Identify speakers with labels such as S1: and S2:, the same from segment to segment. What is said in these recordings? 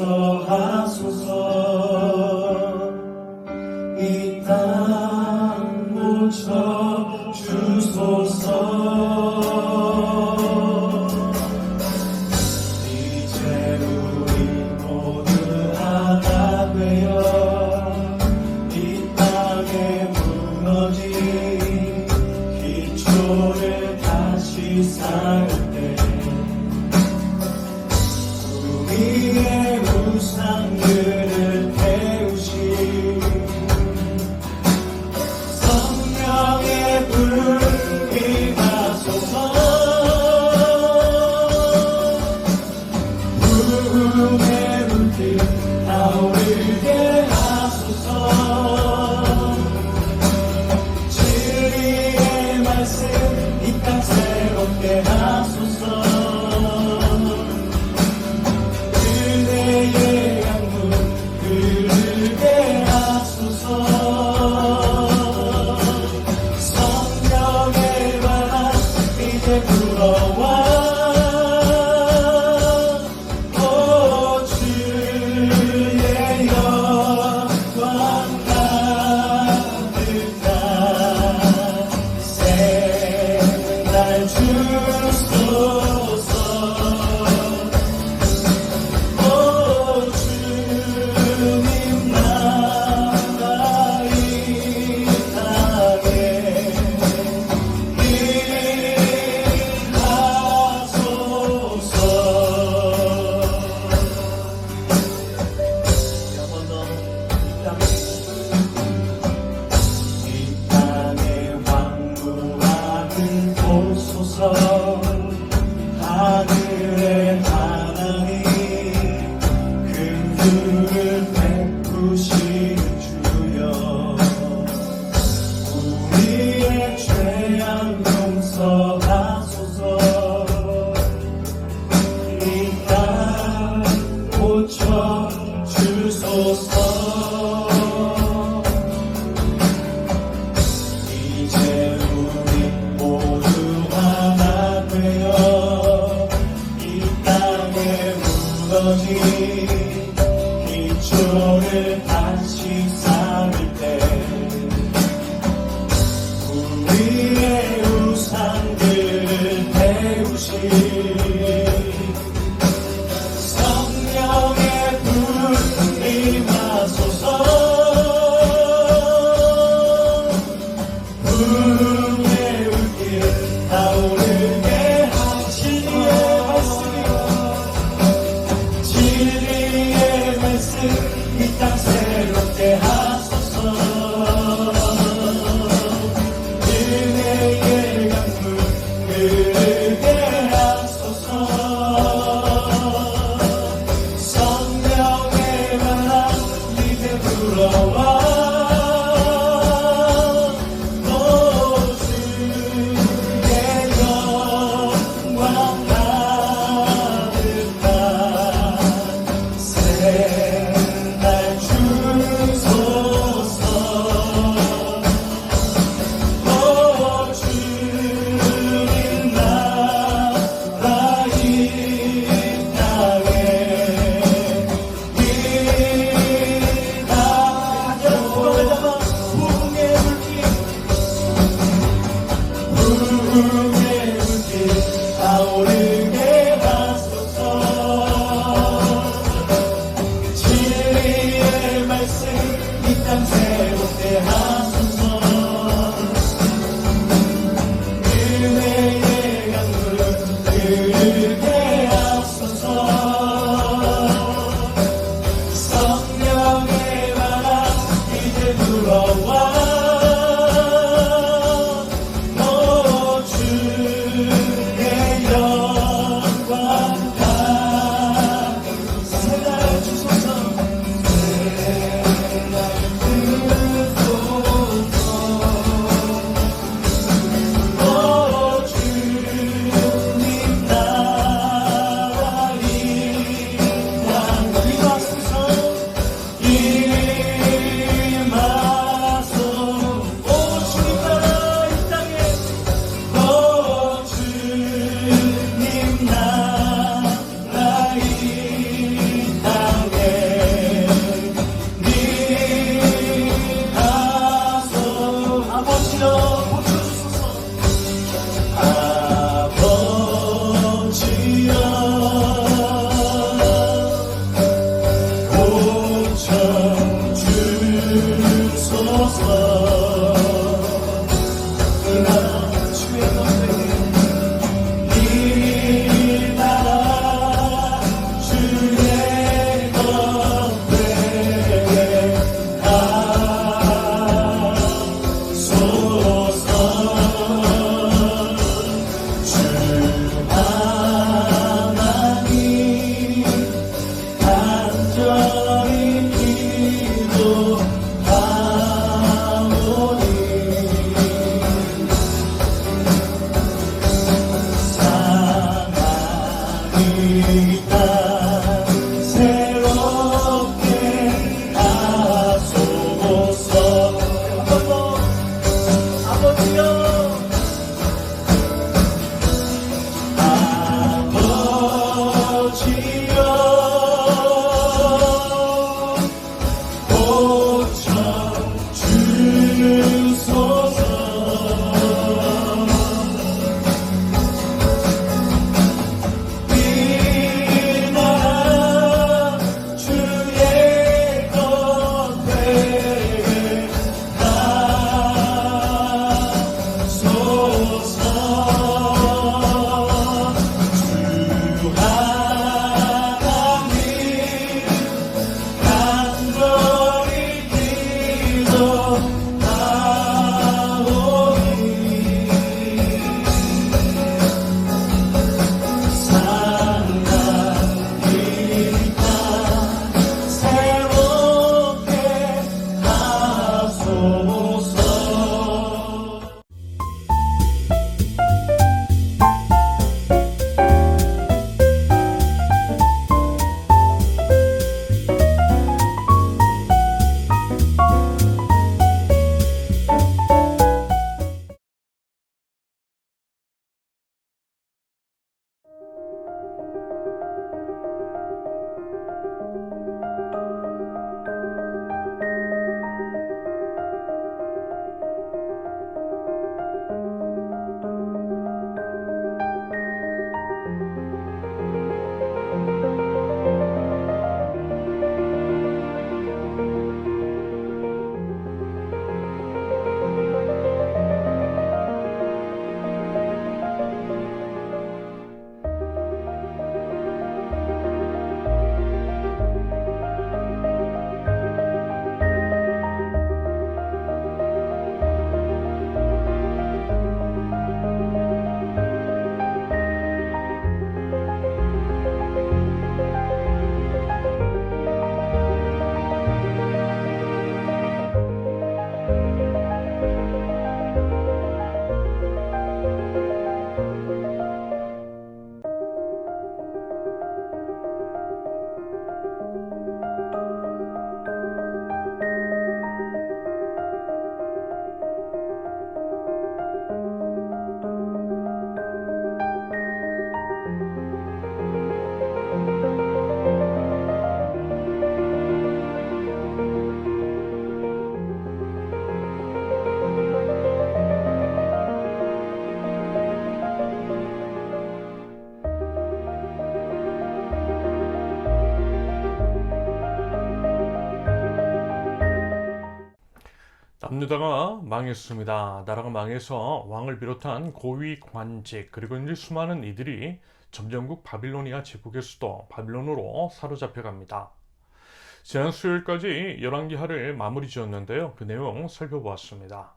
S1: 용서하소서. 이 땅 고쳐 주소서. 이제 우리 모두 하나 되어 이 땅에 무너진 기초를 다시 쌓을 때 우리의 우상들을 태우시 성령의 불이 가소서. 부흥의 물길 타오르게 하소서. 진리의 말씀 이 땅 새롭게 하소서. 그대의 양문 흐르게 하소서. 성령의 바람 이제 불어와. 오 주의 영광 가득한 새날 주소서. 오 주님 나라 이 땅에 일하소서. 한 번 더. 이 땅에 왕국하는 보소서. 하늘의 하나님 긍휼을 베푸시는 주여. 우리의 죄악 용서하소서. 이 땅 고쳐 주소서. 이제 우리 모두 하나 되어 이 땅에 무너진 기초를 다시 쌓을 때 우리의 우상들을 태우시 성령의 불이 임하소서. 부흥의 물길 타오르게 하시소서. 진리의 말씀 이 땅 새롭게 하소서. 은혜의 강물 흐르게 하소서. 성령의 바람 이제 불어와. 오 주의 영광 가득한 새날 주소서. 오 주님 나라 이 땅에 일하소서. 이 나라 주의 것들이 이 나라 주의 것들에 가소서 주 하나님 간절히 기도하오니 사랑이 땅 새롭게 하소서 한번더 아버지여 고쳐 주소서 이 나라 주의 것들에 가소서 주 하나님 간절히 기도하오니 사랑이 땅 새롭게 하소서
S2: 남유다가 망했습니다. 나라가 망해서 왕을 비롯한 고위 관직 그리고 이제 수많은 이들이 점령국 바빌로니아 제국의 수도 바빌론으로 사로잡혀 갑니다. 지난 수요일까지 열왕기하를 마무리 지었는데요. 그 내용 살펴보았습니다.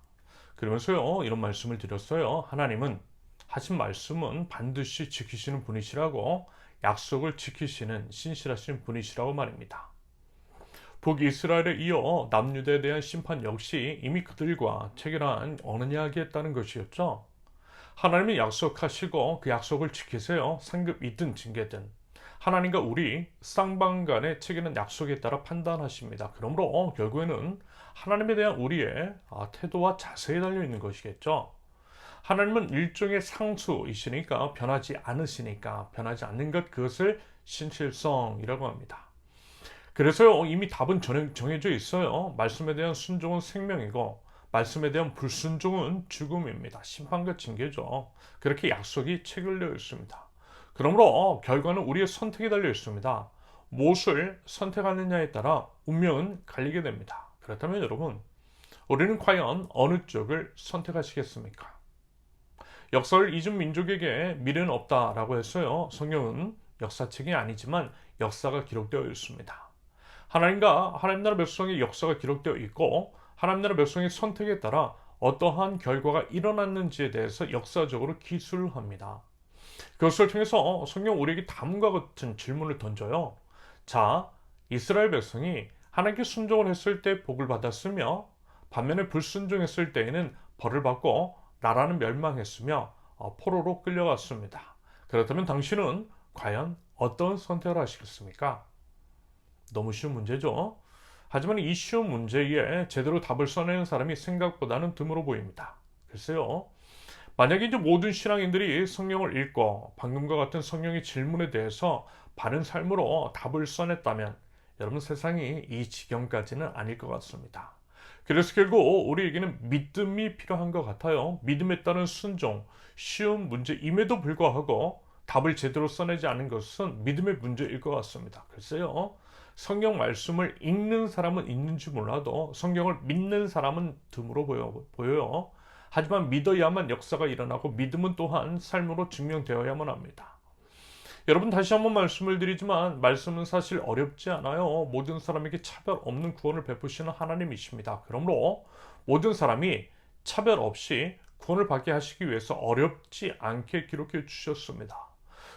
S2: 그러면서요 이런 말씀을 드렸어요. 하나님은 하신 말씀은 반드시 지키시는 분이시라고, 약속을 지키시는 신실하신 분이시라고 말입니다. 북이스라엘에 이어 남유다에 대한 심판 역시 이미 그들과 체결한 언약이었다는 것이었죠. 하나님이 약속하시고 그 약속을 지키세요. 상급이든 징계든 하나님과 우리 쌍방 간에 체결한 약속에 따라 판단하십니다. 그러므로 결국에는 하나님에 대한 우리의 태도와 자세에 달려있는 것이겠죠. 하나님은 일종의 상수이시니까 변하지 않으시니까 변하지 않는 것, 그것을 신실성이라고 합니다. 그래서요 이미 답은 정해져 있어요. 말씀에 대한 순종은 생명이고 말씀에 대한 불순종은 죽음입니다. 심판과 징계죠. 그렇게 약속이 체결되어 있습니다. 그러므로 결과는 우리의 선택에 달려 있습니다. 무엇을 선택하느냐에 따라 운명은 갈리게 됩니다. 그렇다면 여러분, 우리는 과연 어느 쪽을 선택하시겠습니까? 역사를 잊은 민족에게 미래는 없다라고 했어요. 성경은 역사책이 아니지만 역사가 기록되어 있습니다. 하나님과 하나님 나라 백성의 역사가 기록되어 있고 하나님 나라 백성의 선택에 따라 어떠한 결과가 일어났는지에 대해서 역사적으로 기술을 합니다. 그것을 통해서 성경 우리에게 다음과 같은 질문을 던져요. 자, 이스라엘 백성이 하나님께 순종을 했을 때 복을 받았으며 반면에 불순종했을 때에는 벌을 받고 나라는 멸망했으며 포로로 끌려갔습니다. 그렇다면 당신은 과연 어떤 선택을 하시겠습니까? 너무 쉬운 문제죠. 하지만 이 쉬운 문제에 제대로 답을 써내는 사람이 생각보다는 드물어 보입니다. 글쎄요. 만약에 이제 모든 신앙인들이 성경을 읽고 방금과 같은 성령의 질문에 대해서 바른 삶으로 답을 써냈다면 여러분 세상이 이 지경까지는 아닐 것 같습니다. 그래서 결국 우리에게는 믿음이 필요한 것 같아요. 믿음에 따른 순종, 쉬운 문제임에도 불구하고 답을 제대로 써내지 않은 것은 믿음의 문제일 것 같습니다. 글쎄요. 성경 말씀을 읽는 사람은 있는지 몰라도 성경을 믿는 사람은 드물어 보여요. 하지만 믿어야만 역사가 일어나고 믿음은 또한 삶으로 증명되어야만 합니다. 여러분 다시 한번 말씀을 드리지만 말씀은 사실 어렵지 않아요. 모든 사람에게 차별 없는 구원을 베푸시는 하나님이십니다. 그러므로 모든 사람이 차별 없이 구원을 받게 하시기 위해서 어렵지 않게 기록해 주셨습니다.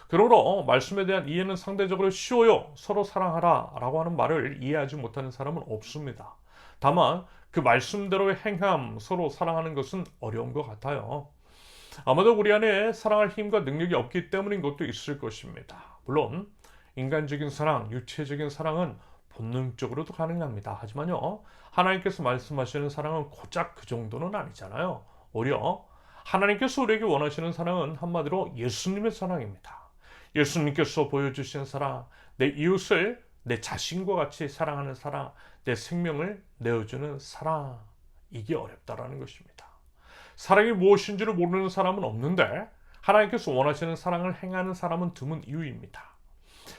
S2: 그러므로 말씀에 대한 이해는 상대적으로 쉬워요. 서로 사랑하라 라고 하는 말을 이해하지 못하는 사람은 없습니다. 다만 그 말씀대로의 행함, 서로 사랑하는 것은 어려운 것 같아요. 아마도 우리 안에 사랑할 힘과 능력이 없기 때문인 것도 있을 것입니다. 물론 인간적인 사랑, 육체적인 사랑은 본능적으로도 가능합니다. 하지만요, 하나님께서 말씀하시는 사랑은 고작 그 정도는 아니잖아요. 오히려 하나님께서 우리에게 원하시는 사랑은 한마디로 예수님의 사랑입니다. 예수님께서 보여주신 사랑, 내 이웃을 내 자신과 같이 사랑하는 사랑, 내 생명을 내어주는 사랑, 이게 어렵다라는 것입니다. 사랑이 무엇인지를 모르는 사람은 없는데 하나님께서 원하시는 사랑을 행하는 사람은 드문 이유입니다.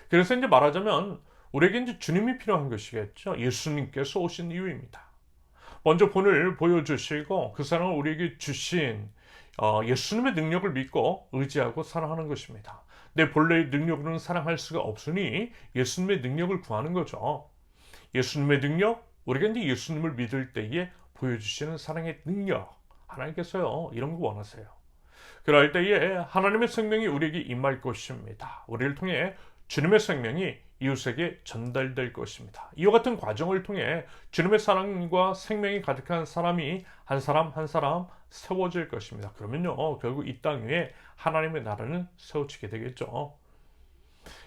S2: 그래서 이제 말하자면 우리에게 이제 주님이 필요한 것이겠죠. 예수님께서 오신 이유입니다. 먼저 본을 보여주시고 그 사랑을 우리에게 주신 예수님의 능력을 믿고 의지하고 사랑하는 것입니다. 내 본래의 능력으로는 사랑할 수가 없으니 예수님의 능력을 구하는 거죠. 예수님의 능력, 우리가 이제 예수님을 믿을 때에 보여주시는 사랑의 능력, 하나님께서요 이런 거 원하세요. 그럴 때에 하나님의 생명이 우리에게 임할 것입니다. 우리를 통해 주님의 생명이 이웃에게 전달될 것입니다. 이와 같은 과정을 통해 주님의 사랑과 생명이 가득한 사람이 한 사람 한 사람 세워질 것입니다. 그러면요 결국 이 땅 위에 하나님의 나라는 세워지게 되겠죠.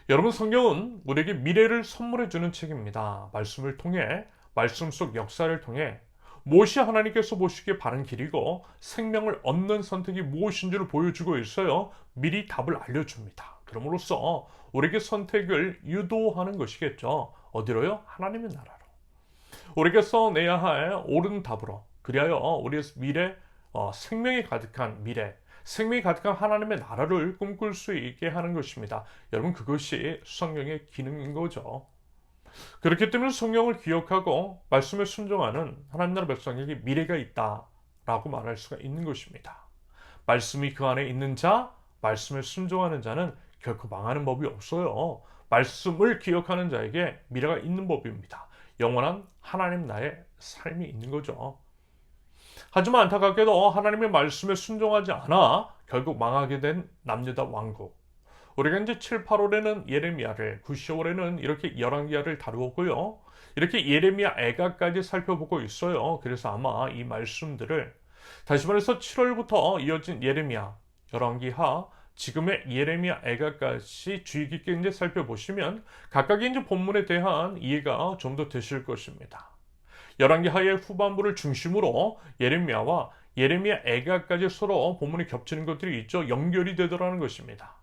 S2: 여러분 성경은 우리에게 미래를 선물해 주는 책입니다. 말씀을 통해 말씀 속 역사를 통해 무엇이 하나님께서 보시기에 바른 길이고 생명을 얻는 선택이 무엇인지를 보여주고 있어요. 미리 답을 알려줍니다. 그럼으로써 우리에게 선택을 유도하는 것이겠죠. 어디로요? 하나님의 나라로. 우리에게서 내야 할 옳은 답으로. 그리하여 우리의 미래, 생명이 가득한 미래, 생명이 가득한 하나님의 나라를 꿈꿀 수 있게 하는 것입니다. 여러분 그것이 성령의 기능인 거죠. 그렇기 때문에 성경을 기억하고 말씀에 순종하는 하나님 나라 백성에게 미래가 있다라고 말할 수가 있는 것입니다. 말씀이 그 안에 있는 자, 말씀에 순종하는 자는 결코 망하는 법이 없어요. 말씀을 기억하는 자에게 미래가 있는 법입니다. 영원한 하나님 나라의 삶이 있는 거죠. 하지만 안타깝게도 하나님의 말씀에 순종하지 않아 결국 망하게 된 남유다 왕국. 우리가 이제 7, 8월에는 예레미야를, 9, 10월에는 이렇게 열왕기하를 다루었고요. 이렇게 예레미야 애가까지 살펴보고 있어요. 그래서 아마 이 말씀들을 다시 말해서 7월부터 이어진 예레미야, 열왕기하, 지금의 예레미야 애가까지 주의 깊게 이제 살펴보시면 각각의 이제 본문에 대한 이해가 좀 더 되실 것입니다. 열왕기하의 후반부를 중심으로 예레미야와 예레미야 애가까지 서로 본문이 겹치는 것들이 있죠. 연결이 되더라는 것입니다.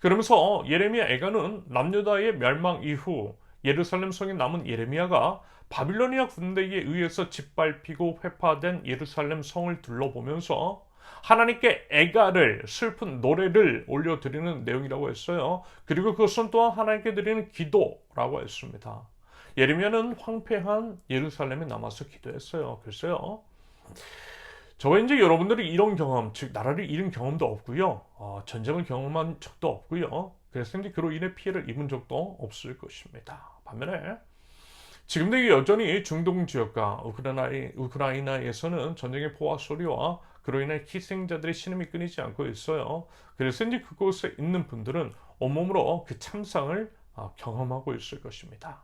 S2: 그러면서 예레미야 애가는 남유다의 멸망 이후 예루살렘 성에 남은 예레미야가 바빌로니아 군대에 의해서 짓밟히고 회파된 예루살렘 성을 둘러보면서 하나님께 애가를, 슬픈 노래를 올려드리는 내용이라고 했어요. 그리고 그것은 또한 하나님께 드리는 기도라고 했습니다. 예레미야는 황폐한 예루살렘에 남아서 기도했어요. 글쎄요, 저와 이제 여러분들이 이런 경험, 즉 나라를 잃은 경험도 없고요. 전쟁을 경험한 적도 없고요. 그래서 이제 그로 인해 피해를 입은 적도 없을 것입니다. 반면에 지금도 여전히 중동 지역과 우크라이나에서는 전쟁의 포화 소리와 그로 인해 희생자들의 신음이 끊이지 않고 있어요. 그래서 이제 그곳에 있는 분들은 온몸으로 그 참상을 경험하고 있을 것입니다.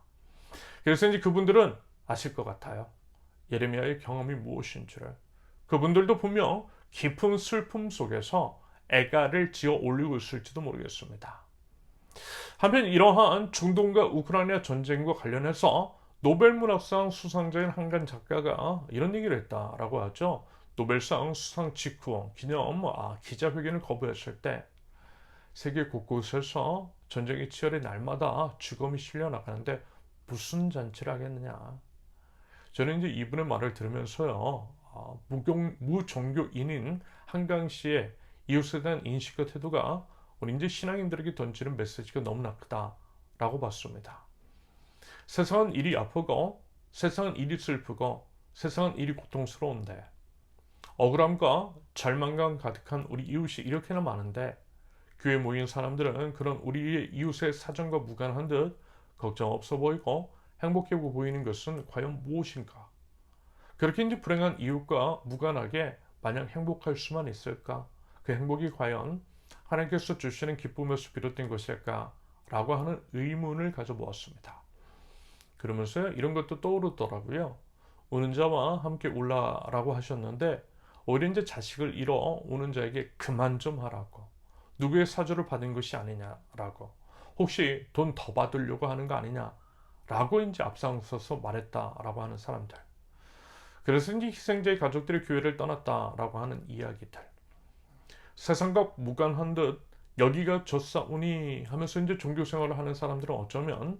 S2: 그래서 이제 그분들은 아실 것 같아요. 예레미야의 경험이 무엇인 줄을. 그분들도 분명 깊은 슬픔 속에서 애가를 지어 올리고 있을지도 모르겠습니다. 한편 이러한 중동과 우크라이나 전쟁과 관련해서 노벨 문학상 수상자인 한간 작가가 이런 얘기를 했다라고 하죠. 노벨상 수상 직후 기념 기자회견을 거부했을 때 세계 곳곳에서 전쟁이 치열해 날마다 죽음이 실려 나가는데 무슨 잔치를 하겠느냐. 저는 이제 이분의 말을 들으면서요, 무종교인인 한강 씨의 이웃에 대한 인식과 태도가 우리 이제 신앙인들에게 던지는 메시지가 너무나 크다라고 봤습니다. 세상은 일이 아프고, 세상은 일이 슬프고, 세상은 일이 고통스러운데, 억울함과 절망감 가득한 우리 이웃이 이렇게나 많은데, 교회에 모인 사람들은 그런 우리의 이웃의 사정과 무관한 듯 걱정 없어 보이고 행복해 보이는 것은 과연 무엇인가? 그렇게 이제 불행한 이웃과 무관하게 마냥 행복할 수만 있을까? 그 행복이 과연 하나님께서 주시는 기쁨에서 비롯된 것일까? 라고 하는 의문을 가져보았습니다. 그러면서 이런 것도 떠오르더라고요. 우는 자와 함께 울라라고 하셨는데 오히려 이제 자식을 잃어 우는 자에게 그만 좀 하라고. 누구의 사주를 받은 것이 아니냐라고. 혹시 돈 더 받으려고 하는 거 아니냐라고 이제 앞장서서 말했다라고 하는 사람들. 그래서 이제 희생자의 가족들이 교회를 떠났다라고 하는 이야기들. 세상과 무관한 듯 여기가 저싸우니 하면서 이제 종교 생활을 하는 사람들은 어쩌면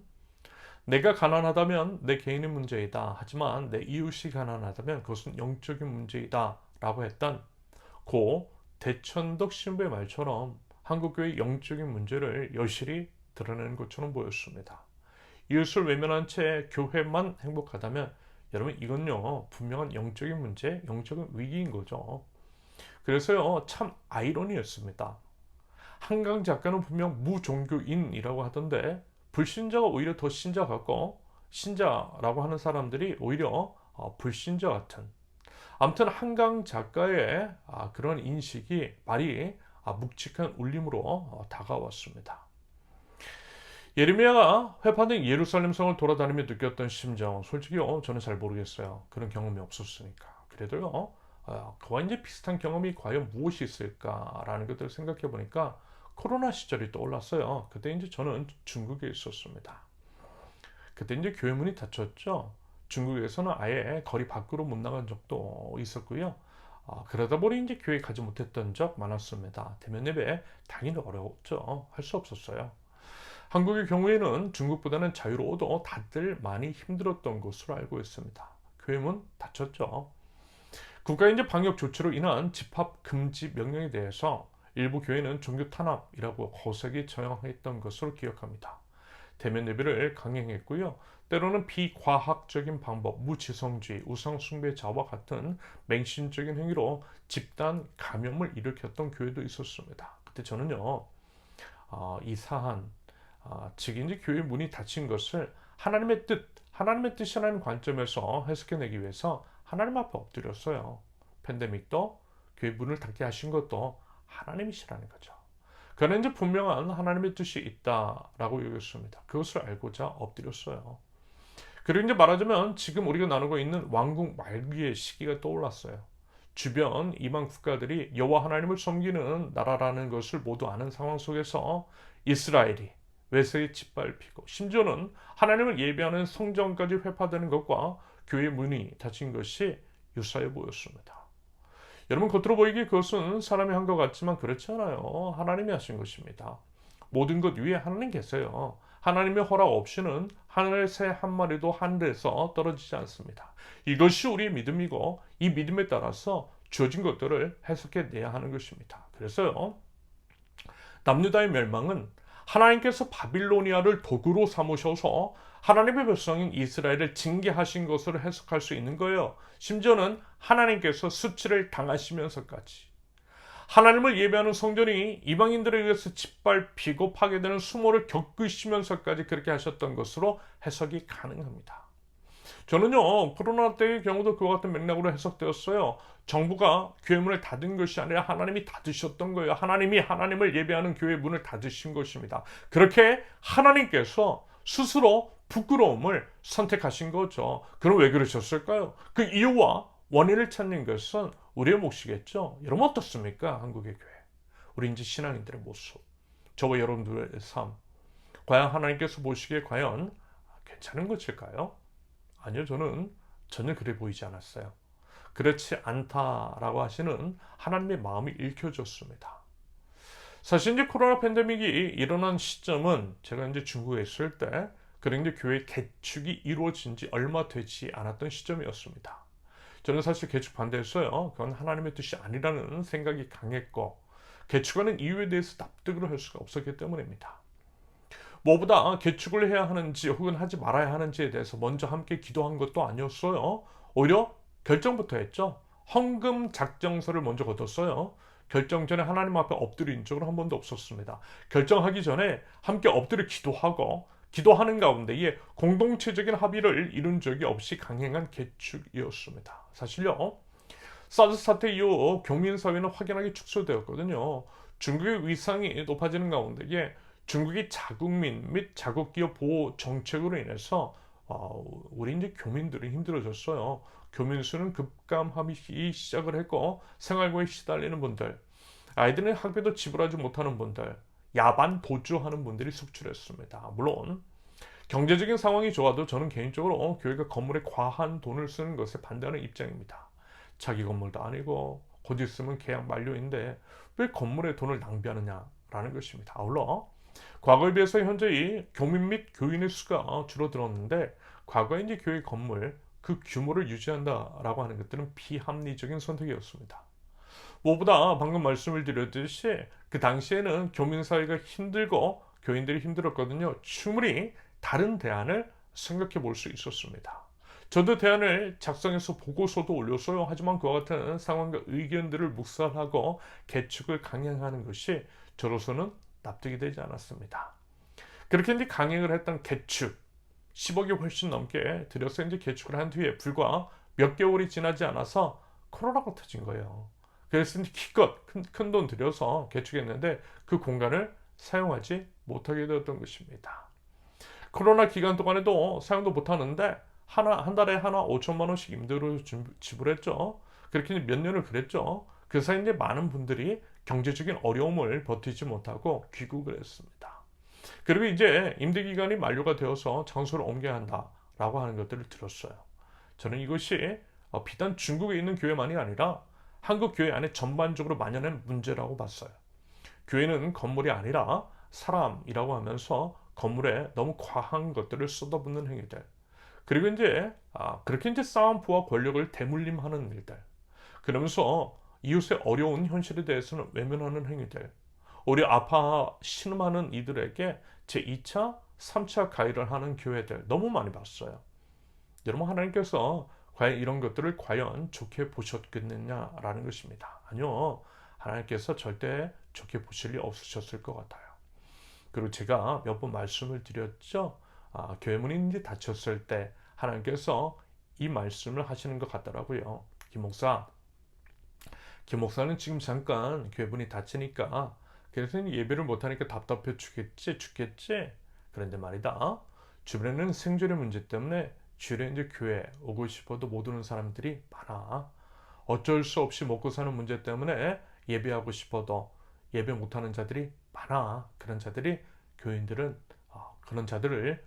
S2: 내가 가난하다면 내 개인의 문제이다. 하지만 내 이웃이 가난하다면 그것은 영적인 문제이다. 라고 했던 고 대천덕 신부의 말처럼 한국교회의 영적인 문제를 여실히 드러내는 것처럼 보였습니다. 이웃을 외면한 채 교회만 행복하다면 여러분 이건요 분명한 영적인 문제, 영적인 위기인 거죠. 그래서요 참 아이러니였습니다. 한강 작가는 분명 무종교인이라고 하던데 불신자가 오히려 더 신자 같고 신자라고 하는 사람들이 오히려 불신자 같은. 아무튼 한강 작가의 그런 인식이 말이 묵직한 울림으로 다가왔습니다. 예레미야가 회파된 예루살렘 성을 돌아다니며 느꼈던 심정, 솔직히 저는 잘 모르겠어요. 그런 경험이 없었으니까. 그래도요, 그와 이제 비슷한 경험이 과연 무엇이 있을까라는 것들을 생각해 보니까 코로나 시절이 떠올랐어요. 그때 이제 저는 중국에 있었습니다. 그때 이제 교회 문이 닫혔죠. 중국에서는 아예 거리 밖으로 못 나간 적도 있었고요. 그러다 보니 이제 교회 가지 못했던 적 많았습니다. 대면 예배 당연히 어려웠죠. 할 수 없었어요. 한국의 경우에는 중국보다는 자유로워도 다들 많이 힘들었던 것으로 알고 있습니다. 교회 문 닫혔죠. 국가의 이제 방역 조치로 인한 집합 금지 명령에 대해서 일부 교회는 종교 탄압이라고 거세게 저항했던 것으로 기억합니다. 대면 예배를 강행했고요. 때로는 비과학적인 방법, 무지성주의, 우상숭배자와 같은 맹신적인 행위로 집단 감염을 일으켰던 교회도 있었습니다. 그때 저는요, 이 사안, 즉 이제 교회 문이 닫힌 것을 하나님의 뜻이라는 관점에서 해석해내기 위해서 하나님 앞에 엎드렸어요. 팬데믹도 교회 문을 닫게 하신 것도 하나님이시라는 거죠. 그는 이제 분명한 하나님의 뜻이 있다라고 여겼습니다. 그것을 알고자 엎드렸어요. 그리고 이제 말하자면 지금 우리가 나누고 있는 왕국 말기의 시기가 떠올랐어요. 주변 이방 국가들이 여호와 하나님을 섬기는 나라라는 것을 모두 아는 상황 속에서 이스라엘이 외세에 짓밟히고 심지어는 하나님을 예배하는 성전까지 회파되는 것과 교회 문이 닫힌 것이 유사해 보였습니다. 여러분 겉으로 보이기에 그것은 사람이 한 것 같지만 그렇지 않아요. 하나님이 하신 것입니다. 모든 것 위에 하나님 계세요. 하나님의 허락 없이는 하늘의 새 한 마리도 하늘에서 떨어지지 않습니다. 이것이 우리의 믿음이고 이 믿음에 따라서 주어진 것들을 해석해내야 하는 것입니다. 그래서요. 남유다의 멸망은 하나님께서 바빌로니아를 도구로 삼으셔서 하나님의 백성인 이스라엘을 징계하신 것으로 해석할 수 있는 거예요. 심지어는 하나님께서 수치를 당하시면서까지 하나님을 예배하는 성전이 이방인들에 의해서 짓밟히고 파괴되는 수모를 겪으시면서까지 그렇게 하셨던 것으로 해석이 가능합니다. 저는요, 코로나 때의 경우도 그와 같은 맥락으로 해석되었어요. 정부가 교회 문을 닫은 것이 아니라 하나님이 닫으셨던 거예요. 하나님이 하나님을 예배하는 교회 문을 닫으신 것입니다. 그렇게 하나님께서 스스로 부끄러움을 선택하신 거죠. 그럼 왜 그러셨을까요? 그 이유와 원인을 찾는 것은 우리의 몫이겠죠. 여러분 어떻습니까? 한국의 교회. 우리 이제 신앙인들의 모습. 저와 여러분들의 삶. 과연 하나님께서 보시기에 과연 괜찮은 것일까요? 아니요, 저는 전혀 그래 보이지 않았어요. 그렇지 않다라고 하시는 하나님의 마음이 읽혀졌습니다. 사실 이제 코로나 팬데믹이 일어난 시점은 제가 이제 중국에 있을 때 그런 이제 교회 개축이 이루어진 지 얼마 되지 않았던 시점이었습니다. 저는 사실 개축 반대했어요. 그건 하나님의 뜻이 아니라는 생각이 강했고 개축하는 이유에 대해서 납득을 할 수가 없었기 때문입니다. 뭐보다 개축을 해야 하는지 혹은 하지 말아야 하는지에 대해서 먼저 함께 기도한 것도 아니었어요. 오히려 결정부터 했죠. 헌금 작정서를 먼저 거뒀어요. 결정 전에 하나님 앞에 엎드린 적은 한 번도 없었습니다. 결정하기 전에 함께 엎드려 기도하고 기도하는 가운데에 공동체적인 합의를 이룬 적이 없이 강행한 개축이었습니다. 사실요, 사드 사태 이후 교민사회는 확연하게 축소되었거든요. 중국의 위상이 높아지는 가운데에 중국이 자국민 및 자국기업 보호 정책으로 인해서 우리 이제 교민들이 힘들어졌어요. 교민 수는 급감하기 시작을 했고 생활고에 시달리는 분들, 아이들은 학비도 지불하지 못하는 분들, 야반 도주하는 분들이 속출했습니다. 물론 경제적인 상황이 좋아도 저는 개인적으로 교회가 건물에 과한 돈을 쓰는 것에 반대하는 입장입니다. 자기 건물도 아니고 곧 있으면 계약 만료인데 왜 건물에 돈을 낭비하느냐라는 것입니다. 아울러 과거에 비해서 현재의 교민 및 교인의 수가 줄어들었는데 과거에 이제 교회 건물 그 규모를 유지한다라고 하는 것들은 비합리적인 선택이었습니다. 무엇보다 방금 말씀을 드렸듯이 그 당시에는 교민사회가 힘들고 교인들이 힘들었거든요. 충분히 다른 대안을 생각해 볼 수 있었습니다. 저도 대안을 작성해서 보고서도 올렸어요. 하지만 그와 같은 상황과 의견들을 묵살하고 개축을 강행하는 것이 저로서는 납득이 되지 않았습니다. 그렇게 이제 강행을 했던 개축 10억이 훨씬 넘게 들여서 이제 개축을 한 뒤에 불과 몇 개월이 지나지 않아서 코로나가 터진 거예요. 그래서 이제 기껏 큰 돈 들여서 개축했는데 그 공간을 사용하지 못하게 되었던 것입니다. 코로나 기간 동안에도 사용도 못하는데 한 달에 하나 5천만 원씩 임대료 지불했죠. 그렇게 몇 년을 그랬죠. 그래서 이제 많은 분들이 경제적인 어려움을 버티지 못하고 귀국을 했습니다. 그리고 이제 임대 기간이 만료가 되어서 장소를 옮겨야 한다라고 하는 것들을 들었어요. 저는 이것이 비단 중국에 있는 교회만이 아니라 한국 교회 안에 전반적으로 만연한 문제라고 봤어요. 교회는 건물이 아니라 사람이라고 하면서 건물에 너무 과한 것들을 쏟아붓는 행위들. 그리고 이제 그렇게 이제 싸움포와 권력을 대물림하는 일들. 그러면서 이웃의 어려운 현실에 대해서는 외면하는 행위들. 오히려 아파 신음하는 이들에게 제2차, 3차 가해를 하는 교회들 너무 많이 봤어요. 여러분 하나님께서 과연 이런 것들을 과연 좋게 보셨겠느냐라는 것입니다. 아니요. 하나님께서 절대 좋게 보실 리 없으셨을 것 같아요. 그리고 제가 몇 번 말씀을 드렸죠. 교회 문이 이제 닫혔을 때 하나님께서 이 말씀을 하시는 것 같더라고요. 김 목사는 지금 잠깐 교회 문이 닫히니까 그래서 예배를 못하니까 답답해 죽겠지. 그런데 말이다. 주변에는 생존의 문제 때문에 주일에 이제 교회 오고 싶어도 못 오는 사람들이 많아. 어쩔 수 없이 먹고 사는 문제 때문에 예배하고 싶어도 예배 못하는 자들이 많아. 그런 자들을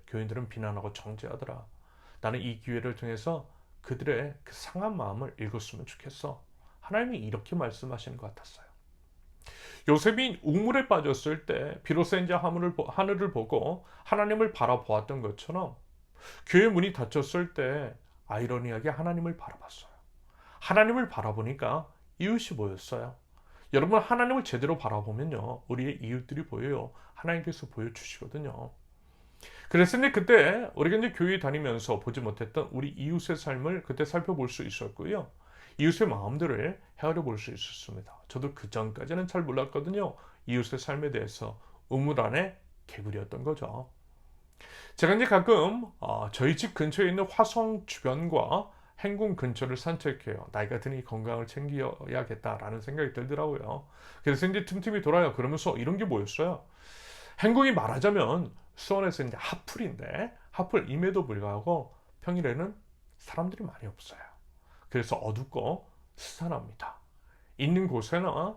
S2: 교인들은 비난하고 정죄하더라. 나는 이 기회를 통해서 그들의 그 상한 마음을 읽었으면 좋겠어. 하나님이 이렇게 말씀하시는 것 같았어요. 요셉이 우물에 빠졌을 때 비로소 이제 하늘을 보고 하나님을 바라보았던 것처럼 교회 문이 닫혔을 때 아이러니하게 하나님을 바라봤어요. 하나님을 바라보니까 이웃이 보였어요. 여러분 하나님을 제대로 바라보면요. 우리의 이웃들이 보여요. 하나님께서 보여주시거든요. 그래서 이제 그때 우리가 이제 교회 다니면서 보지 못했던 우리 이웃의 삶을 그때 살펴볼 수 있었고요. 이웃의 마음들을 헤아려 볼 수 있었습니다. 저도 그 전까지는 잘 몰랐거든요. 이웃의 삶에 대해서 우물 안에 개구리였던 거죠. 제가 이제 가끔 저희 집 근처에 있는 화성 주변과 행궁 근처를 산책해요. 나이가 드니 건강을 챙겨야겠다라는 생각이 들더라고요. 그래서 이제 틈틈이 돌아요. 그러면서 이런 게 뭐였어요? 행궁이 말하자면 수원에서 이제 핫플인데 핫플임에도 불구하고 평일에는 사람들이 많이 없어요. 그래서 어둡고 스산합니다. 있는 곳에는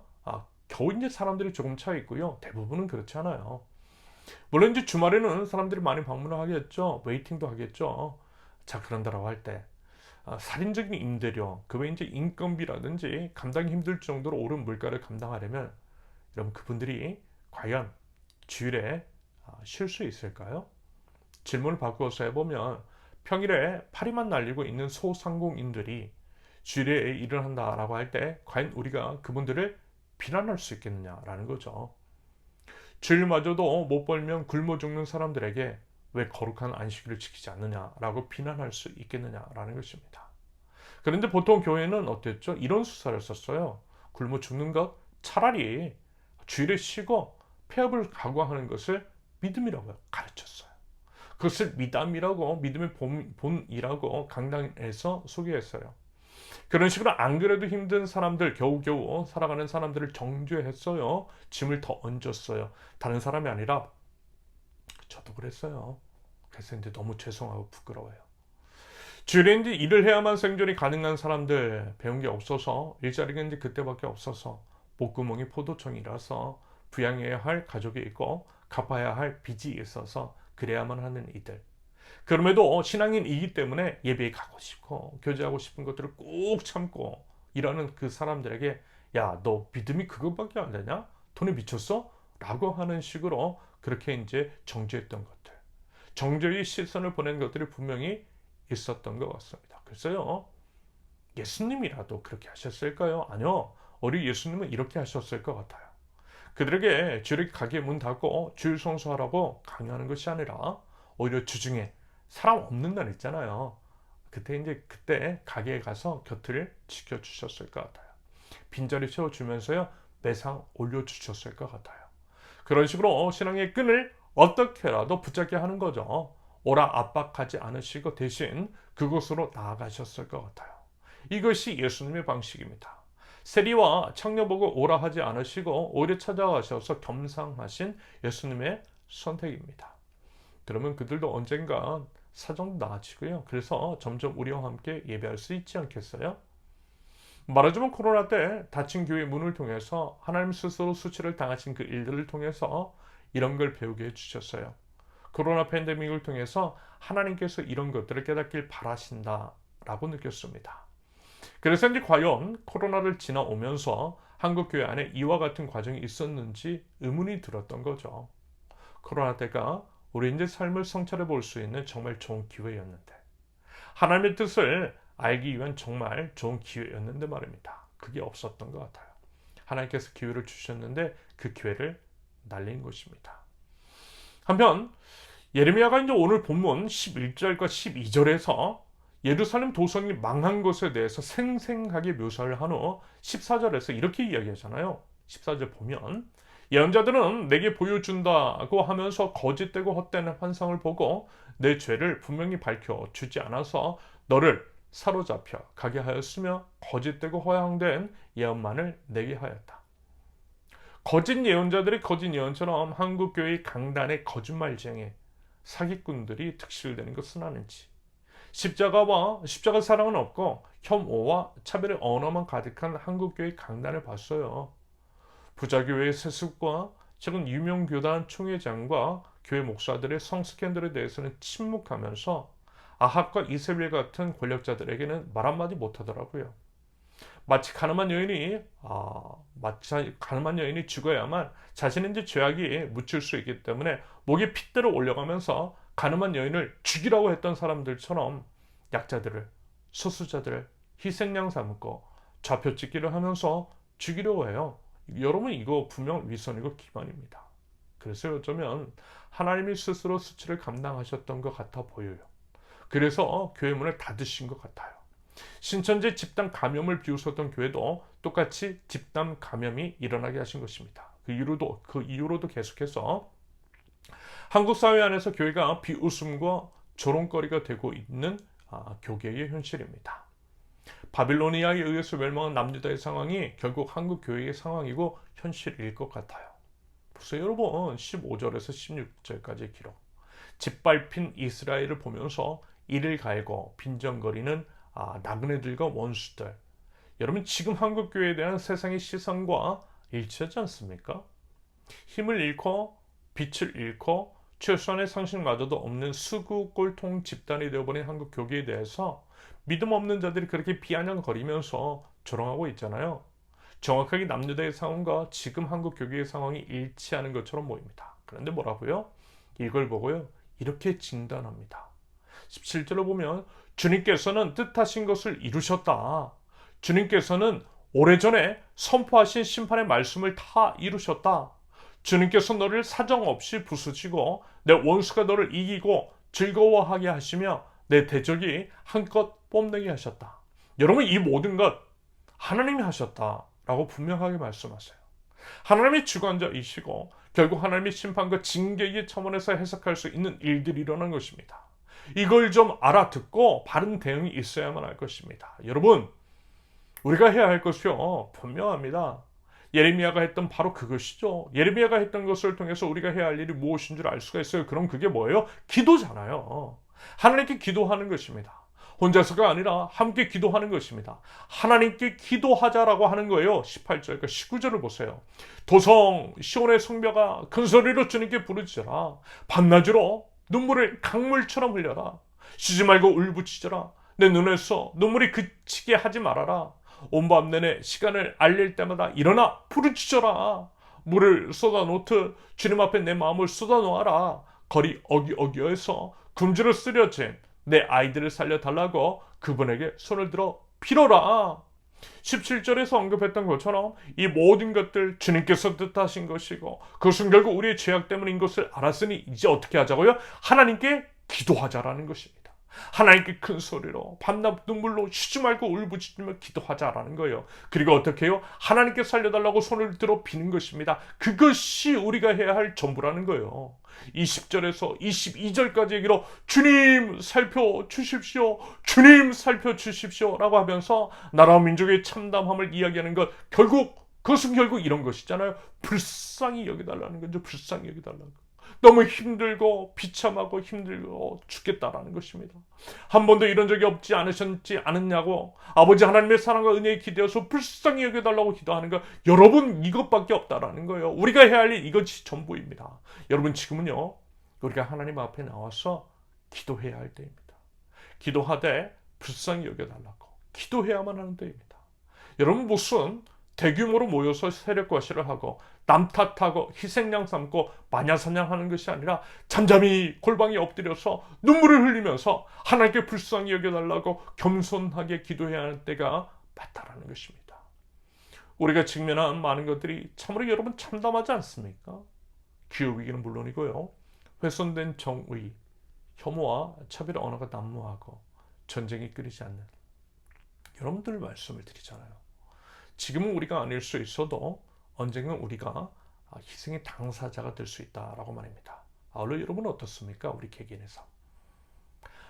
S2: 겨우 이제 사람들이 조금 차 있고요. 대부분은 그렇지 않아요. 물론 이제 주말에는 사람들이 많이 방문을 하겠죠. 웨이팅도 하겠죠. 자, 그런다라고 할 때 살인적인 임대료, 그 외에 이제 인건비라든지 감당이 힘들 정도로 오른 물가를 감당하려면 여러분 그분들이 과연 주일에 쉴 수 있을까요? 질문을 바꾸어서 해보면 평일에 파리만 날리고 있는 소상공인들이 주일에 일을 한다라고 할 때 과연 우리가 그분들을 비난할 수 있겠느냐라는 거죠. 주일마저도 못 벌면 굶어 죽는 사람들에게 왜 거룩한 안식일을 지키지 않느냐라고 비난할 수 있겠느냐라는 것입니다. 그런데 보통 교회는 어땠죠? 이런 수사를 썼어요. 굶어 죽는 것 차라리 주일에 쉬고 폐업을 각오하는 것을 믿음이라고 가르쳤어요. 그것을 미담이라고 믿음의 본이라고 강단에서 소개했어요. 그런 식으로 안 그래도 힘든 사람들, 겨우겨우 살아가는 사람들을 정죄했어요. 짐을 더 얹었어요. 다른 사람이 아니라 저도 그랬어요. 그래서 이제 너무 죄송하고 부끄러워요. 주일에 이제 일을 해야만 생존이 가능한 사람들, 배운 게 없어서 일자리가 이제 그때밖에 없어서 목구멍이 포도청이라서 부양해야 할 가족이 있고 갚아야 할 빚이 있어서 그래야만 하는 이들. 그럼에도 신앙인이기 때문에 예배에 가고 싶고 교제하고 싶은 것들을 꾹 참고 일하는 그 사람들에게 야, 너 믿음이 그것밖에 안 되냐? 돈에 미쳤어? 라고 하는 식으로 그렇게 이제 정죄했던 것들. 정죄의 시선을 보낸 것들이 분명히 있었던 것 같습니다. 글쎄요, 예수님이라도 그렇게 하셨을까요? 아니요. 우리 예수님은 이렇게 하셨을 것 같아요. 그들에게 주일에 가게 문 닫고 주일 성수하라고 강요하는 것이 아니라 오히려 주중에 사람 없는 날 있잖아요. 그때 가게에 가서 곁을 지켜주셨을 것 같아요. 빈자리 채워주면서요, 매상 올려주셨을 것 같아요. 그런 식으로 신앙의 끈을 어떻게라도 붙잡게 하는 거죠. 오라 압박하지 않으시고 대신 그곳으로 나아가셨을 것 같아요. 이것이 예수님의 방식입니다. 세리와 창녀 보고 오라 하지 않으시고 오히려 찾아가셔서 겸상하신 예수님의 선택입니다. 그러면 그들도 언젠가 사정도 나아지고요. 그래서 점점 우리와 함께 예배할 수 있지 않겠어요? 말하자면 코로나 때 닫힌 교회 문을 통해서 하나님 스스로 수치를 당하신 그 일들을 통해서 이런 걸 배우게 해주셨어요. 코로나 팬데믹을 통해서 하나님께서 이런 것들을 깨닫길 바라신다라고 느꼈습니다. 그래서 이제 과연 코로나를 지나오면서 한국교회 안에 이와 같은 과정이 있었는지 의문이 들었던 거죠. 코로나 때가 우리 이제 삶을 성찰해 볼 수 있는 정말 좋은 기회였는데, 하나님의 뜻을 알기 위한 정말 좋은 기회였는데 말입니다. 그게 없었던 것 같아요. 하나님께서 기회를 주셨는데 그 기회를 날린 것입니다. 한편 예레미야가 이제 오늘 본문 11절과 12절에서 예루살렘 도성이 망한 것에 대해서 생생하게 묘사를 한 후 14절에서 이렇게 이야기하잖아요. 14절 보면 예언자들은 내게 보여준다고 하면서 거짓되고 헛된 환상을 보고 내 죄를 분명히 밝혀주지 않아서 너를 사로잡혀 가게 하였으며 거짓되고 허황된 예언만을 내게 하였다. 거짓 예언자들이 거짓 예언처럼 한국교회의 강단의 거짓말쟁이 사기꾼들이 특실되는 것은 아닌지, 십자가 사랑은 없고 혐오와 차별의 언어만 가득한 한국교회 강단을 봤어요. 부자교회의 세습과 최근 유명교단 총회장과 교회 목사들의 성스캔들에 대해서는 침묵하면서 아합과 이세벨 같은 권력자들에게는 말 한마디 못하더라고요. 마치 가늠한 여인이 죽어야만 자신의 이제 죄악이 묻힐 수 있기 때문에 목에 핏대를 올려가면서 가늠한 여인을 죽이라고 했던 사람들처럼 약자들을, 소수자들을 희생양 삼고 좌표찍기를 하면서 죽이려고 해요. 여러분, 이거 분명 위선이고 기만입니다. 그래서 어쩌면 하나님이 스스로 수치를 감당하셨던 것 같아 보여요. 그래서 교회 문을 닫으신 것 같아요. 신천지 집단 감염을 비웃었던 교회도 똑같이 집단 감염이 일어나게 하신 것입니다. 그 이후로도 계속해서 한국 사회 안에서 교회가 비웃음과 조롱거리가 되고 있는 교계의 현실입니다. 바빌로니아에 의해서 멸망한 남유다의 상황이 결국 한국 교회의 상황이고 현실일 것 같아요. 보세요 여러분, 15절에서 16절까지의 기록. 짓밟힌 이스라엘을 보면서 이를 갈고 빈정거리는 나그네들과 원수들. 여러분, 지금 한국 교회에 대한 세상의 시선과 일치하지 않습니까? 힘을 잃고 빛을 잃고 최소한의 상식마저도 없는 수구 꼴통 집단이 되어버린 한국 교계에 대해서 믿음 없는 자들이 그렇게 비아냥거리면서 조롱하고 있잖아요. 정확하게 남유다의 상황과 지금 한국 교계의 상황이 일치하는 것처럼 보입니다. 그런데 뭐라고요? 이걸 보고요, 이렇게 진단합니다. 17절로 보면 주님께서는 뜻하신 것을 이루셨다. 주님께서는 오래전에 선포하신 심판의 말씀을 다 이루셨다. 주님께서 너를 사정없이 부수시고 내 원수가 너를 이기고 즐거워하게 하시며 내 대적이 한껏 뽐내게 하셨다. 여러분, 이 모든 것 하나님이 하셨다라고 분명하게 말씀하세요. 하나님이 주관자이시고 결국 하나님의 심판과 징계의 차원에서 해석할 수 있는 일들이 일어난 것입니다. 이걸 좀 알아듣고 바른 대응이 있어야만 할 것입니다. 여러분, 우리가 해야 할 것이요 분명합니다. 예레미야가 했던 바로 그것이죠. 예레미야가 했던 것을 통해서 우리가 해야 할 일이 무엇인 줄 알 수가 있어요. 그럼 그게 뭐예요? 기도잖아요. 하나님께 기도하는 것입니다. 혼자서가 아니라 함께 기도하는 것입니다. 하나님께 기도하자라고 하는 거예요. 18절과 19절을 보세요. 도성 시온의 성벽아, 큰 소리로 주님께 부르짖어라. 밤낮으로 눈물을 강물처럼 흘려라. 쉬지 말고 울부짖어라. 내 눈에서 눈물이 그치게 하지 말아라. 온밤 내내 시간을 알릴 때마다 일어나 부르짖어라. 물을 쏟아놓듯 주님 앞에 내 마음을 쏟아놓아라. 거리 어기어기에서 굶주려 쓰려진 내 아이들을 살려달라고 그분에게 손을 들어 빌어라. 17절에서 언급했던 것처럼 이 모든 것들 주님께서 뜻하신 것이고 그것은 결국 우리의 죄악 때문인 것을 알았으니 이제 어떻게 하자고요? 하나님께 기도하자라는 것입니다. 하나님께 큰 소리로 밤낮 눈물로 쉬지 말고 울부짖으며 기도하자라는 거예요. 그리고 어떻게 해요? 하나님께 살려달라고 손을 들어 비는 것입니다. 그것이 우리가 해야 할 전부라는 거예요. 20절에서 22절까지 얘기로 주님 살펴주십시오, 주님 살펴주십시오 라고 하면서 나라와 민족의 참담함을 이야기하는 것, 그것은 결국 이런 것이잖아요. 불쌍히 여기달라는 거죠. 불쌍히 여기달라는 거. 너무 힘들고 비참하고 힘들고 죽겠다라는 것입니다. 한 번도 이런 적이 없지 않았냐고 아버지 하나님의 사랑과 은혜에 기대어서 불쌍히 여겨달라고 기도하는 것, 여러분 이것밖에 없다라는 거예요. 우리가 해야 할 일 이것이 전부입니다. 여러분, 지금은요 우리가 하나님 앞에 나와서 기도해야 할 때입니다. 기도하되 불쌍히 여겨달라고 기도해야만 하는 때입니다. 여러분, 무슨 대규모로 모여서 세력 과시를 하고 남 탓하고 희생양 삼고 마냐사냥하는 것이 아니라 잠잠히 골방에 엎드려서 눈물을 흘리면서 하나님께 불쌍히 여겨달라고 겸손하게 기도해야 하는 때가 맞다라는 것입니다. 우리가 직면한 많은 것들이 참으로 여러분 참담하지 않습니까? 기후위기는 물론이고요, 훼손된 정의, 혐오와 차별 언어가 난무하고 전쟁이 끊이지 않는 여러분들 말씀을 드리잖아요. 지금은 우리가 아닐 수 있어도 언젠가 우리가 희생의 당사자가 될 수 있다라고 말입니다. 아울러 여러분은 어떻습니까? 우리 개개인의 삶.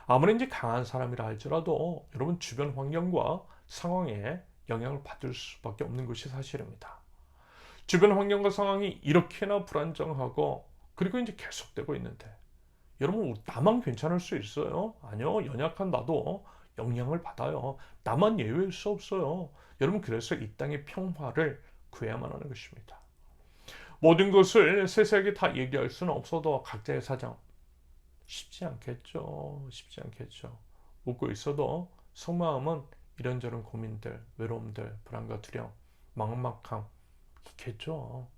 S2: 아무리 이제 강한 사람이라 할지라도 여러분 주변 환경과 상황에 영향을 받을 수밖에 없는 것이 사실입니다. 주변 환경과 상황이 이렇게나 불안정하고 그리고 이제 계속되고 있는데 여러분, 나만 괜찮을 수 있어요? 아니요. 연약한 나도 영향을 받아요. 나만 예외일 수 없어요. 여러분, 그래서 이 땅의 평화를 구해야만 하는 것입니다. 모든 것을 세세하게 다 얘기할 수는 없어도 각자의 사정 쉽지 않겠죠. 웃고 있어도 속마음은 이런저런 고민들, 외로움들, 불안과 두려움, 막막함 있겠죠.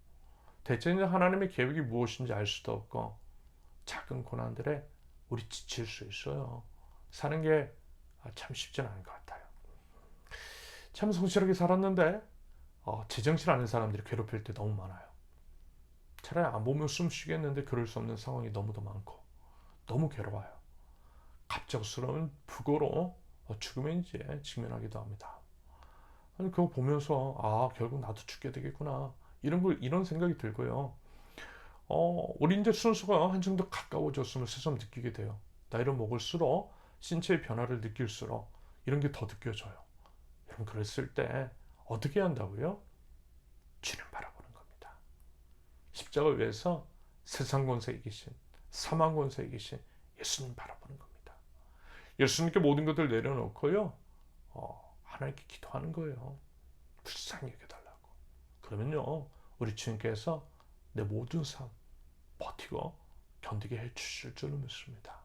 S2: 대체 하나님의 계획이 무엇인지 알 수도 없고 작은 고난들에 우리 지칠 수 있어요. 사는 게 참 쉽지는 않은 것 같아요. 참 성실하게 살았는데 제정신 아닌 사람들이 괴롭힐 때 너무 많아요. 차라리 안 보면 숨 쉬겠는데 그럴 수 없는 상황이 너무도 많고 너무 괴로워요. 갑작스러운 부고로 죽음에 이제 직면하기도 합니다. 아니 그거 보면서 결국 나도 죽게 되겠구나 이런 생각이 들고요. 우리 이제 순수가 한 정도 가까워졌음을 새삼 느끼게 돼요. 나이를 먹을수록 신체의 변화를 느낄수록 이런 게 더 느껴져요. 여러분 그랬을 때 어떻게 한다고요? 주님 바라보는 겁니다. 십자가 위에서 세상 권세 이기신 사망 권세 이기신 예수님 바라보는 겁니다. 예수님께 모든 것들 내려놓고요. 하나님께 기도하는 거예요. 불쌍히 여겨달라고. 그러면요. 우리 주님께서 내 모든 삶 버티고 견디게 해주실 줄로 믿습니다.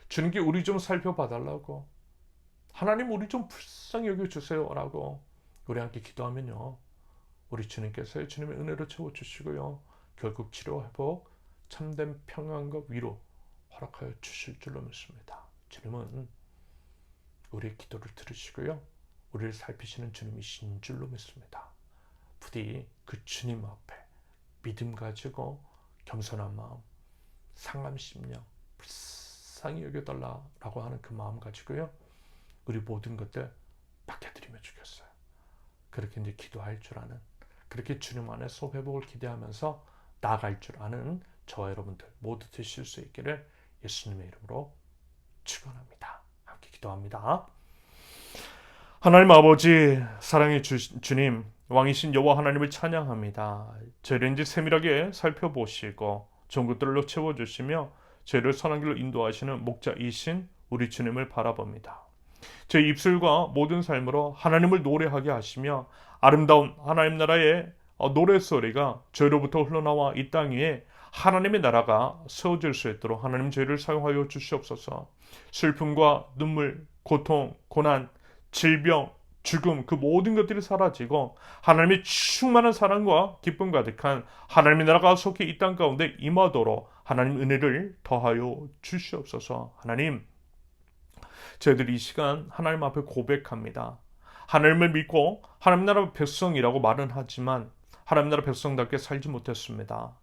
S2: 주님께 우리 좀 살펴봐달라고. 하나님 우리 좀 불쌍히 여겨주세요 라고 우리 함께 기도하면요. 우리 주님께서 주님의 은혜로 채워주시고요. 결국 치료, 회복, 참된 평안과 위로 허락하여 주실 줄로 믿습니다. 주님은 우리의 기도를 들으시고요. 우리를 살피시는 주님이신 줄로 믿습니다. 부디 그 주님 앞에 믿음 가지고 겸손한 마음, 상한 심령, 불쌍히 여겨달라고 하는 그 마음 가지고요. 우리 모든 것들 맡겨드리면 좋겠어요. 그렇게 이제 기도할 줄 아는, 그렇게 주님 안에서 회복을 기대하면서 나아갈 줄 아는 저와 여러분들 모두 되실 수 있기를 예수님의 이름으로 축원합니다. 함께 기도합니다. 하나님 아버지, 사랑의 주님, 왕이신 여호와 하나님을 찬양합니다. 저희를 이제 세밀하게 살펴보시고 좋은 것들로 채워주시며 저희를 선한 길로 인도하시는 목자이신 우리 주님을 바라봅니다. 저희 입술과 모든 삶으로 하나님을 노래하게 하시며 아름다운 하나님 나라의 노래소리가 저희로부터 흘러나와 이 땅 위에 하나님의 나라가 세워질 수 있도록 하나님 저희를 사용하여 주시옵소서. 슬픔과 눈물, 고통, 고난, 질병, 죽음 그 모든 것들이 사라지고 하나님의 충만한 사랑과 기쁨 가득한 하나님의 나라가 속히 이 땅 가운데 임하도록 하나님 은혜를 더하여 주시옵소서. 하나님, 저희들이 이 시간 하나님 앞에 고백합니다. 하나님을 믿고 하나님 나라 백성이라고 말은 하지만 하나님 나라 백성답게 살지 못했습니다.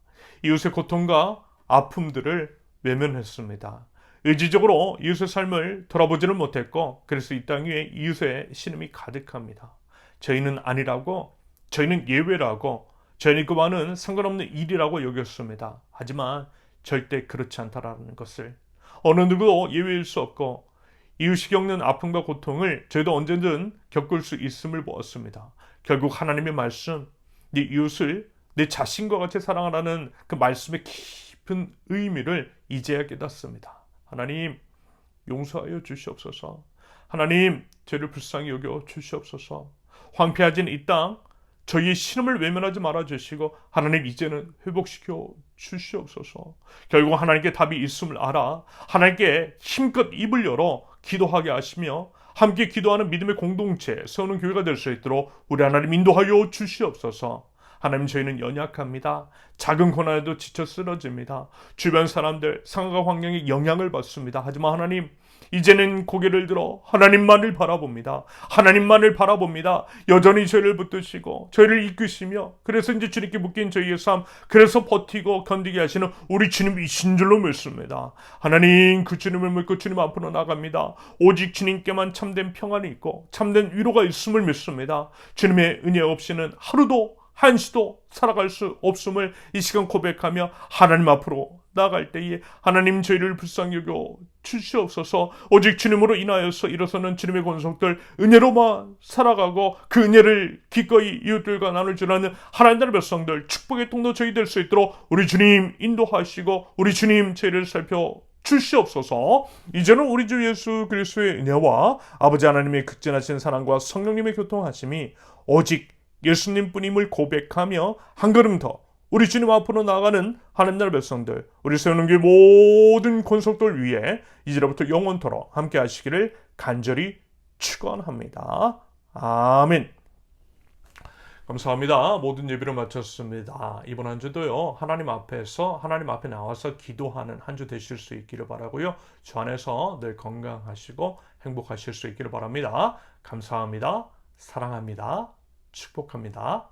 S2: 이웃의 고통과 아픔들을 외면했습니다. 의지적으로 이웃의 삶을 돌아보지는 못했고 그래서 이 땅 위에 이웃의 신음이 가득합니다. 저희는 아니라고, 저희는 예외라고, 저희는 그와는 상관없는 일이라고 여겼습니다. 하지만 절대 그렇지 않다라는 것을, 어느 누구도 예외일 수 없고 이웃이 겪는 아픔과 고통을 저희도 언제든 겪을 수 있음을 보았습니다. 결국 하나님의 말씀, 네 이웃을 내 자신과 같이 사랑하라는 그 말씀의 깊은 의미를 이제야 깨닫습니다. 하나님, 용서하여 주시옵소서. 하나님, 저희를 불쌍히 여겨 주시옵소서. 황폐해진 이 땅, 저희의 신음을 외면하지 말아 주시고 하나님 이제는 회복시켜 주시옵소서. 결국 하나님께 답이 있음을 알아 하나님께 힘껏 입을 열어 기도하게 하시며 함께 기도하는 믿음의 공동체 세우는 교회가 될 수 있도록 우리 하나님 인도하여 주시옵소서. 하나님, 저희는 연약합니다. 작은 고난에도 지쳐 쓰러집니다. 주변 사람들, 상황과 환경에 영향을 받습니다. 하지만 하나님, 이제는 고개를 들어 하나님만을 바라봅니다. 하나님만을 바라봅니다. 여전히 저희를 붙드시고 저희를 이끄시며 그래서 이제 주님께 묶인 저희의 삶, 그래서 버티고 견디게 하시는 우리 주님이신 줄로 믿습니다. 하나님, 그 주님을 믿고 주님 앞으로 나갑니다. 오직 주님께만 참된 평안이 있고 참된 위로가 있음을 믿습니다. 주님의 은혜 없이는 하루도 한시도 살아갈 수 없음을 이 시간 고백하며 하나님 앞으로 나아갈 때에 하나님, 저희를 불쌍히 여겨 주시옵소서. 오직 주님으로 인하여서 일어서는 주님의 권속들 은혜로만 살아가고 그 은혜를 기꺼이 이웃들과 나눌 줄 아는 하나님 나라 백성들, 축복의 통로 저희 될 수 있도록 우리 주님 인도하시고 우리 주님 저희를 살펴 주시옵소서. 이제는 우리 주 예수 그리스도의 은혜와 아버지 하나님의 극진하신 사랑과 성령님의 교통하심이 오직 예수님뿐임을 고백하며 한 걸음 더 우리 주님 앞으로 나아가는 하나님 나라 백성들, 우리 세우는 교회 모든 권속들 위에 이제로부터 영원토록 함께 하시기를 간절히 축원합니다. 아멘. 감사합니다. 모든 예배를 마쳤습니다. 이번 한 주도요, 하나님 앞에서 하나님 앞에 나와서 기도하는 한 주 되실 수 있기를 바라고요. 주 안에서 늘 건강하시고 행복하실 수 있기를 바랍니다. 감사합니다. 사랑합니다. 축복합니다.